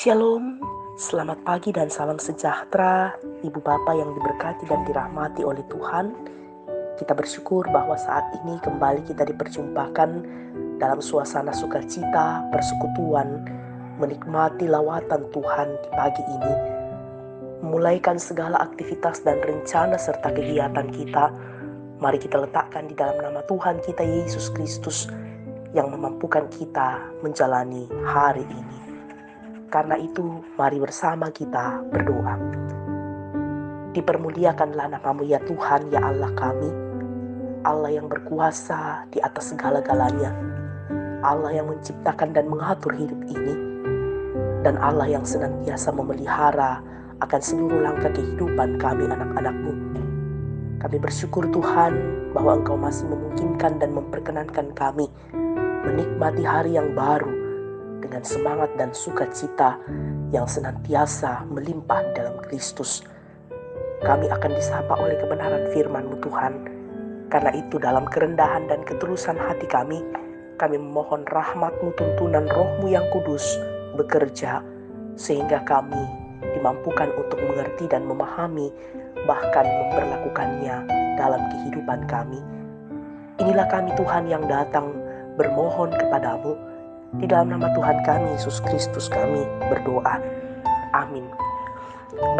Shalom, selamat pagi dan salam sejahtera Ibu Bapa yang diberkati dan dirahmati oleh Tuhan. Kita bersyukur bahwa saat ini kembali kita diperjumpakan dalam suasana sukacita, persekutuan, menikmati lawatan Tuhan di pagi ini. Memulaikan segala aktivitas dan rencana serta kegiatan kita, mari kita letakkan di dalam nama Tuhan kita Yesus Kristus yang memampukan kita menjalani hari ini. Karena itu, mari bersama kita berdoa. Dipermuliakanlah nama-Mu ya Tuhan, ya Allah kami, Allah yang berkuasa di atas segala-galanya, Allah yang menciptakan dan mengatur hidup ini, dan Allah yang senantiasa memelihara akan seluruh langkah kehidupan kami anak-anak-Mu. Kami bersyukur Tuhan bahwa Engkau masih memungkinkan dan memperkenankan kami menikmati hari yang baru dengan semangat dan sukacita yang senantiasa melimpah dalam Kristus. Kami akan disapa oleh kebenaran firman-Mu Tuhan. Karena itu dalam kerendahan dan ketulusan hati kami memohon rahmat-Mu, tuntunan Roh-Mu yang kudus bekerja, sehingga kami dimampukan untuk mengerti dan memahami, bahkan memperlakukannya dalam kehidupan kami. Inilah kami Tuhan yang datang bermohon kepadamu. Di dalam nama Tuhan kami, Yesus Kristus kami berdoa. Amin.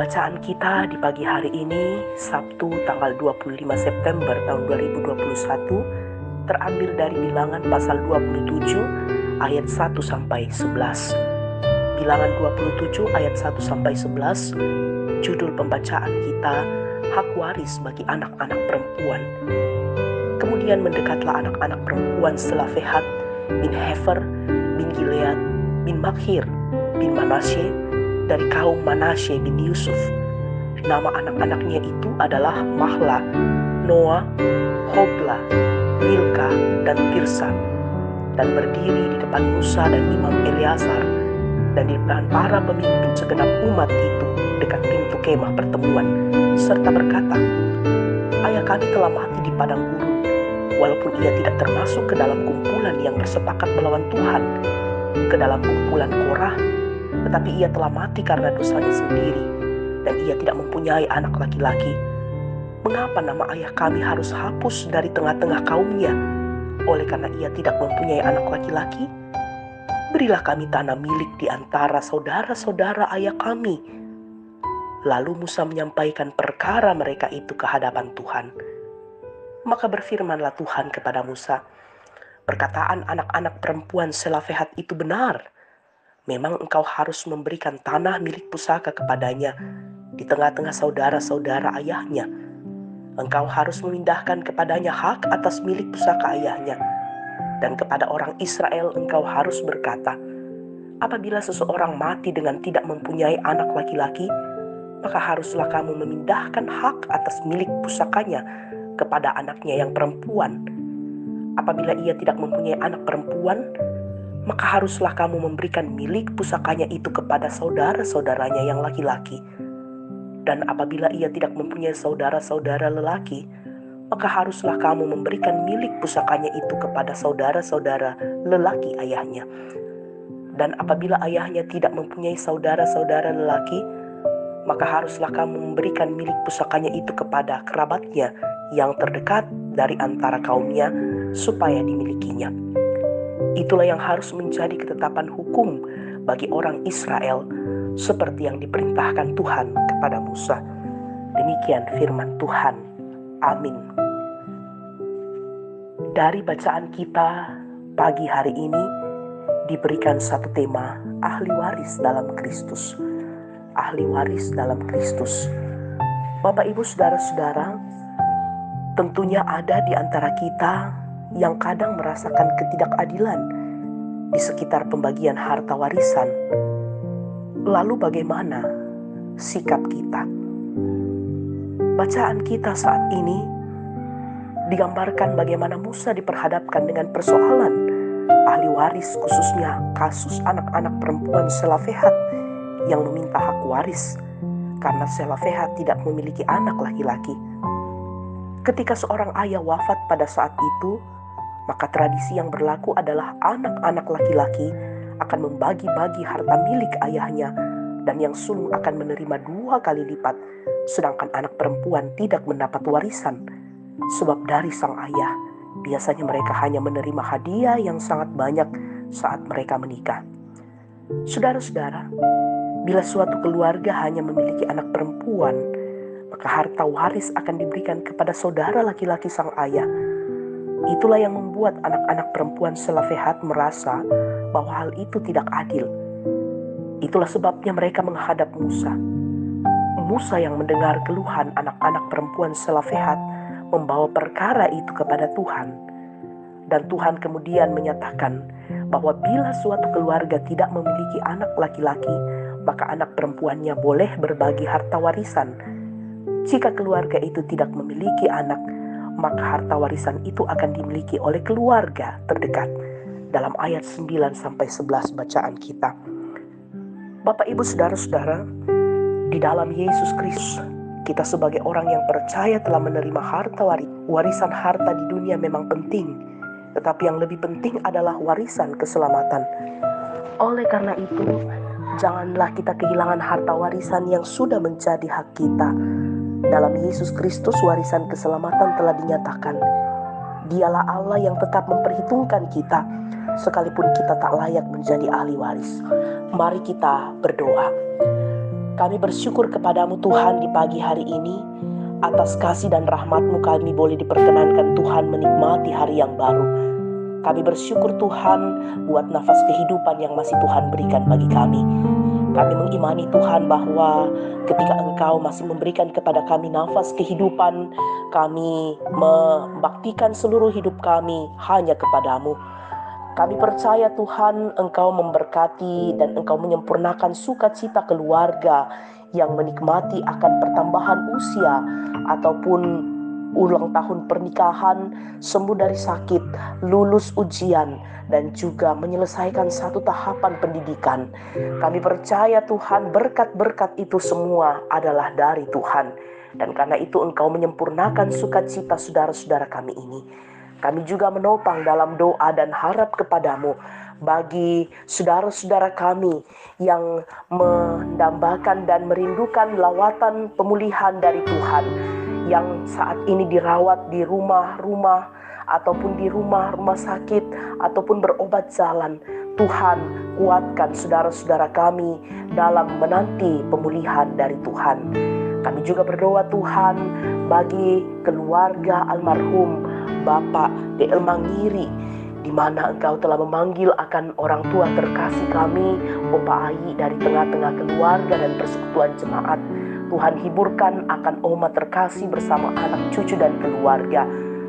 Bacaan kita di pagi hari ini, Sabtu tanggal 25 September tahun 2021, terambil dari Bilangan pasal 27 ayat 1 sampai 11. Bilangan 27 ayat 1 sampai 11, judul pembacaan kita, hak waris bagi anak-anak perempuan. Kemudian mendekatlah anak-anak perempuan Selafehat bin Hefer bin Gilead bin Makhir bin Manasye dari kaum Manasye bin Yusuf. Nama anak-anaknya itu adalah Mahla, Noah, Hogla, Milka, dan Tirsa. Dan berdiri di depan Musa dan Imam Eleazar dan di depan para pemimpin segenap umat itu dekat pintu kemah pertemuan, serta berkata, ayah kami telah mati di padang gurun, walaupun ia tidak termasuk ke dalam kumpulan yang bersepakat melawan Tuhan, ke dalam kumpulan Korah, tetapi ia telah mati karena dosanya sendiri, dan ia tidak mempunyai anak laki-laki. Mengapa nama ayah kami harus hapus dari tengah-tengah kaumnya, oleh karena ia tidak mempunyai anak laki-laki? Berilah kami tanah milik di antara saudara-saudara ayah kami. Lalu Musa menyampaikan perkara mereka itu ke hadapan Tuhan. Maka berfirmanlah Tuhan kepada Musa, perkataan anak-anak perempuan Selafehat itu benar. Memang engkau harus memberikan tanah milik pusaka kepadanya di tengah-tengah saudara-saudara ayahnya. Engkau harus memindahkan kepadanya hak atas milik pusaka ayahnya. Dan kepada orang Israel engkau harus berkata, apabila seseorang mati dengan tidak mempunyai anak laki-laki, maka haruslah kamu memindahkan hak atas milik pusakanya kepada anaknya yang perempuan. Apabila ia tidak mempunyai anak perempuan, maka haruslah kamu memberikan milik pusakanya itu kepada saudara-saudaranya yang laki-laki. Dan apabila ia tidak mempunyai saudara-saudara lelaki, maka haruslah kamu memberikan milik pusakanya itu kepada saudara-saudara lelaki ayahnya. Dan apabila ayahnya tidak mempunyai saudara-saudara lelaki, maka haruslah kamu memberikan milik pusakanya itu kepada kerabatnya yang terdekat dari antara kaumnya, supaya dimilikinya. Itulah yang harus menjadi ketetapan hukum bagi orang Israel, seperti yang diperintahkan Tuhan kepada Musa. Demikian firman Tuhan. Amin. Dari bacaan kita pagi hari ini diberikan satu tema, ahli waris dalam Kristus. Ahli waris dalam Kristus. Bapak, Ibu, saudara-saudara, tentunya ada di antara kita yang kadang merasakan ketidakadilan di sekitar pembagian harta warisan. Lalu bagaimana sikap kita? Bacaan kita saat ini digambarkan bagaimana Musa diperhadapkan dengan persoalan ahli waris, khususnya kasus anak-anak perempuan Selafehat yang meminta hak waris karena Selafehat tidak memiliki anak laki-laki. Ketika seorang ayah wafat pada saat itu, maka tradisi yang berlaku adalah anak-anak laki-laki akan membagi-bagi harta milik ayahnya, dan yang sulung akan menerima 2 kali lipat, sedangkan anak perempuan tidak mendapat warisan. Sebab dari sang ayah, biasanya mereka hanya menerima hadiah yang sangat banyak saat mereka menikah. Saudara-saudara, bila suatu keluarga hanya memiliki anak perempuan, maka harta waris akan diberikan kepada saudara laki-laki sang ayah. Itulah yang membuat anak-anak perempuan Selofehad merasa bahwa hal itu tidak adil. Itulah sebabnya mereka menghadap Musa. Musa yang mendengar keluhan anak-anak perempuan Selofehad membawa perkara itu kepada Tuhan. Dan Tuhan kemudian menyatakan bahwa bila suatu keluarga tidak memiliki anak laki-laki, maka anak perempuannya boleh berbagi harta warisan. Jika keluarga itu tidak memiliki anak, maka harta warisan itu akan dimiliki oleh keluarga terdekat. Dalam ayat 9-11 bacaan kita. Bapak, Ibu, Saudara-saudara, di dalam Yesus Kristus, kita sebagai orang yang percaya telah menerima harta warisan harta di dunia memang penting, tetapi yang lebih penting adalah warisan keselamatan. Oleh karena itu, janganlah kita kehilangan harta warisan yang sudah menjadi hak kita. Dalam Yesus Kristus warisan keselamatan telah dinyatakan. Dialah Allah yang tetap memperhitungkan kita, sekalipun kita tak layak menjadi ahli waris. Mari kita berdoa. Kami bersyukur kepadamu Tuhan di pagi hari ini. Atas kasih dan rahmat-Mu kami boleh diperkenankan Tuhan menikmati hari yang baru. Kami bersyukur Tuhan buat nafas kehidupan yang masih Tuhan berikan bagi kami. Kami mengimani Tuhan bahwa ketika Engkau masih memberikan kepada kami nafas kehidupan, kami membaktikan seluruh hidup kami hanya kepadamu. Kami percaya Tuhan Engkau memberkati dan Engkau menyempurnakan sukacita keluarga yang menikmati akan pertambahan usia ataupun ulang tahun pernikahan, sembuh dari sakit, lulus ujian, dan juga menyelesaikan satu tahapan pendidikan. Kami percaya Tuhan berkat-berkat itu semua adalah dari Tuhan. Dan karena itu Engkau menyempurnakan sukacita saudara-saudara kami ini. Kami juga menopang dalam doa dan harap kepadamu bagi saudara-saudara kami yang mendambakan dan merindukan lawatan pemulihan dari Tuhan, yang saat ini dirawat di rumah-rumah ataupun di rumah-rumah sakit ataupun berobat jalan. Tuhan, kuatkan saudara-saudara kami dalam menanti pemulihan dari Tuhan. Kami juga berdoa Tuhan bagi keluarga almarhum Bapak D.L. Mangiri, di mana Engkau telah memanggil akan orang tua terkasih kami, Opa Ai, dari tengah-tengah keluarga dan persekutuan jemaat. Tuhan, hiburkan akan Oma terkasih bersama anak, cucu, dan keluarga.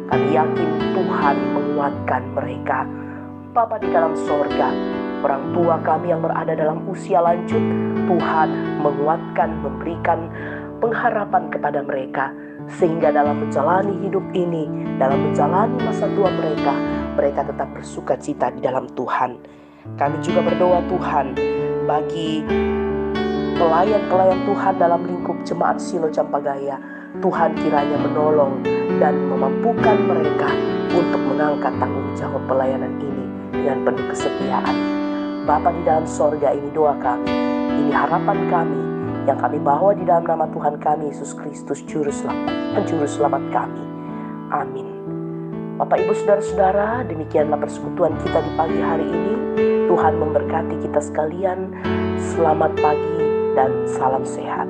Kami yakin Tuhan menguatkan mereka. Bapa di dalam sorga, orang tua kami yang berada dalam usia lanjut, Tuhan menguatkan, memberikan pengharapan kepada mereka, sehingga dalam menjalani hidup ini, dalam menjalani masa tua mereka, mereka tetap bersuka cita di dalam Tuhan. Kami juga berdoa Tuhan bagi pelayan-pelayan Tuhan dalam lingkup jemaat Silo Campagaya. Tuhan kiranya menolong dan memampukan mereka untuk mengangkat tanggung jawab pelayanan ini dengan penuh kesetiaan. Bapa di dalam sorga, ini doa kami, ini harapan kami yang kami bawa di dalam nama Tuhan kami Yesus Kristus, Juru Selamat kami. Amin. Bapak, Ibu, Saudara-saudara, demikianlah persekutuan kita di pagi hari ini. Tuhan memberkati kita sekalian. Selamat pagi dan salam sehat.